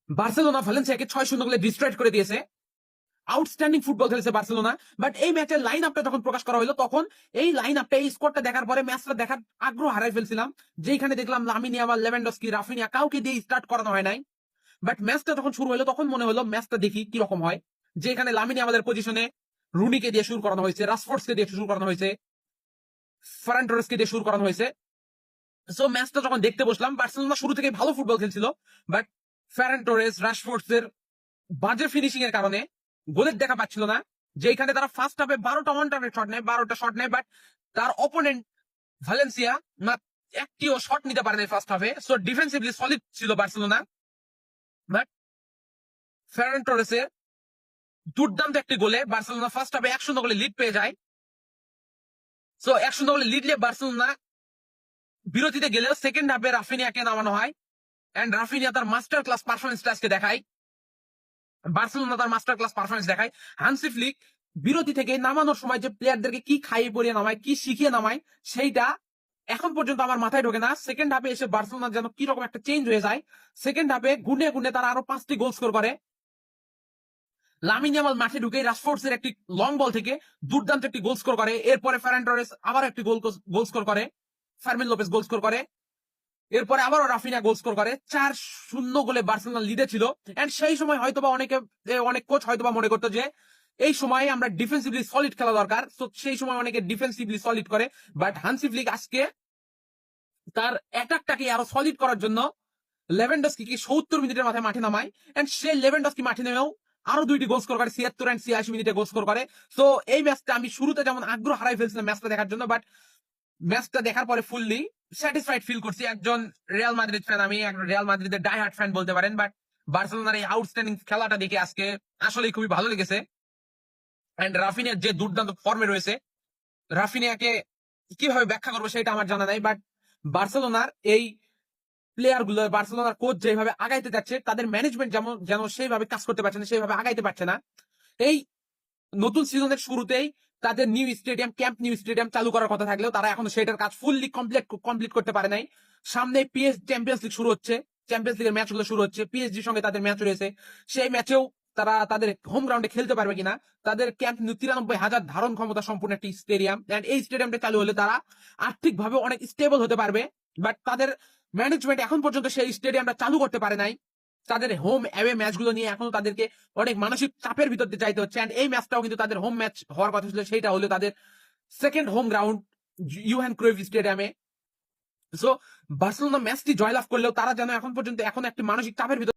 Barcelona ভ্যালেন্সিয়াকে 6-0 গোলে destroyed করে দিয়েছে। আউটস্ট্যান্ডিং ফুটবল খেলেছে বার্সেলোনা। বাট এই ম্যাচের লাইন আপটা যখন প্রকাশ করা হলো, তখন এই লাইন আপটা, এই স্কোরটা দেখার পরে ম্যাচটা দেখার আগ্রহ হারাই ফেলছিলাম। যেখানে দেখলাম লামিন ইয়ামাল, লেভানডস্কি, রাফিনিয়া কাউকে দিয়ে স্টার্ট করানো হয় নাই। বাট ম্যাচটা যখন শুরু হলো তখন মনে হলো ম্যাচটা দেখি কি রকম হয়। যেখানে লামিন ইয়ামালের পজিশনে রুনিকে দিয়ে শুরু করানো হয়েছে, রাশফোর্ডকে দিয়ে শুরু করানো হয়েছে, ফারান টোরেসকে দিয়ে শুরু করানো হয়েছে। সো ম্যাচটা যখন দেখতে বসলাম, বার্সেলোনা শুরু থেকে ভালো ফুটবল খেলছিল। বাট ফারান টোরেস, রাশফোর্ডের বাজে ফিনিশিং এর কারণে গোলের দেখা পাচ্ছিল না। যেখানে তারা ফার্স্ট হাফে 12টা ওয়ান টার্গেট শট নেয়, 12টা শট নেয়, বাট তার অপোনেন্ট ভ্যালেন্সিয়া না একটিও শট নিতে পারে নাই ফার্স্ট হাফে। সো ডিফেন্সিভলি সলিড ছিল বার্সেলোনা। বাট ফেরান টোরেসের দুর্দান্ত একটি গোলে বার্সেলোনা ফার্স্ট হাফে 1-0 গোলে লিড পেয়ে যায়। সো 1-0 গোলে লিড নিয়ে বার্সেলোনা বিরতিতে গেলেও সেকেন্ড হাফে রাফিনিয়াকে নামানো হয়। এন্ড রাফিনিয়া তার মাস্টার ক্লাস পারফরমেন্সটা আজকে দেখায়। বার্সেলোনা তার মাস্টার ক্লাস পারফরমেন্স দেখায়। হান্সি ফ্লিক বিরতি থেকে নামানোর সময় যে প্লেয়ারদেরকে কি খাইয়ে পড়িয়ে নামায়, কি শিখিয়ে নামায়, সেইটা এখন পর্যন্ত আমার মাথায় ঢোকে না। সেকেন্ড হাফে এসে বার্সেলোনা যেন কি রকম একটা চেঞ্জ হয়ে যায়। সেকেন্ড হাফে গুনে গুনে তারা আরো 5টি গোল স্কোর করে। লামিন ইয়ামাল মাঠে ঢুকে রাশফোর্ডস এর একটি লং বল থেকে দুর্দান্ত একটি গোল স্কোর করে। এরপরে ফেরান টোরেস আবার একটি গোল স্কোর করে। ফার্মিন লোপেস গোল স্কোর করে। এরপরে আবারও রাফিনা গোল স্কোর করে। 4-0 গোলে বার্সেলোনা লিডে ছিল। এন্ড সেই সময় হয়তোবা অনেক কোচ হয়তোবা মনে করতো যে এই সময় আমরা ডিফেন্সিভলি সলিড খেলা দরকার। তো সেই সময় অনেকে ডিফেন্সিভলি সলিড করে। বাট হান্সি ফ্লিক আজকে তার অ্যাটাকটাকে আরো সলিড করার জন্য লেভেন্ডস্কি 70 মিনিটের মাথায় মাঠে নামায়। এন্ড সে লেভেন্ডস্কি মাঠে নেমেও আরো 2টি গোল স্কোর করে, 76 এন্ড 86 মিনিটে গোল স্কোর করে। তো এই ম্যাচটা আমি শুরুতে যেমন আগ্রহ হারাই ফেলছিলাম ম্যাচটা দেখার জন্য, বাট ম্যাচটা দেখার পরে ফুললি স্যাটিসফাইড ফিল করছি। একজন রিয়াল মাদ্রিদ ফ্যান, আমি একজন রিয়াল মাদ্রিদের ডাই হার্ট ফ্যান বলতে পারেন। বাট বার্সেলোনার এই আউটস্ট্যান্ডিং খেলাটা দেখে আজকে আসলে খুবই ভালো লেগেছে। এন্ড রাফিনিয়া যে দুর্দান্ত ফর্মে রয়েছে, রাফিনিয়াকে কিভাবে ব্যাখ্যা করবো সেটা আমার জানা নাই। বাট বার্সেলোনার এই প্লেয়ার গুলো, বার্সেলোনার কোচ যেভাবে আগাইতে যাচ্ছে, তাদের ম্যানেজমেন্ট যেন সেইভাবে কাজ করতে পারছে না, সেইভাবে আগাইতে পারছে না। এই নতুন সিজনের শুরুতেই তাদের ক্যাম্প নিউ স্টেডিয়াম চালু করার কথা থাকলেও তারা এখনো সেটার কাজ ফুললি কমপ্লিট করতে পারে নাই। সামনে চ্যাম্পিয়ন্স লিগ শুরু হচ্ছে, চ্যাম্পিয়ন্স লিগের ম্যাচগুলো শুরু হচ্ছে, পিএসজির সঙ্গে তাদের ম্যাচ রয়েছে। সেই ম্যাচেও তারা তাদের হোম গ্রাউন্ডে খেলতে পারবে কিনা। তাদের ক্যাম্প নিউ 93,000 ধারণ ক্ষমতা সম্পূর্ণ একটি স্টেডিয়াম। এন্ড এই স্টেডিয়ামটা চালু হলে তারা আর্থিকভাবে অনেক স্টেবল হতে পারবে। বাট তাদের ম্যানেজমেন্ট এখন পর্যন্ত সেই স্টেডিয়ামটা চালু করতে পারে নাই। তাদের হোম অ্যাওয়ে ম্যাচগুলো নিয়ে এখনো তাদেরকে অনেক মানসিক চাপের ভিতর দিয়ে যাইতে হচ্ছে। এই ম্যাচটাও কিন্তু তাদের হোম ম্যাচ হওয়ার কথা ছিল, সেটা হলো তাদের second home ground Johan Cruyff স্টেডিয়ামে। সো বার্সেলোনা ম্যাচটি জয়লাভ করলেও তারা যেন এখন পর্যন্ত একটি মানসিক চাপের ভিতর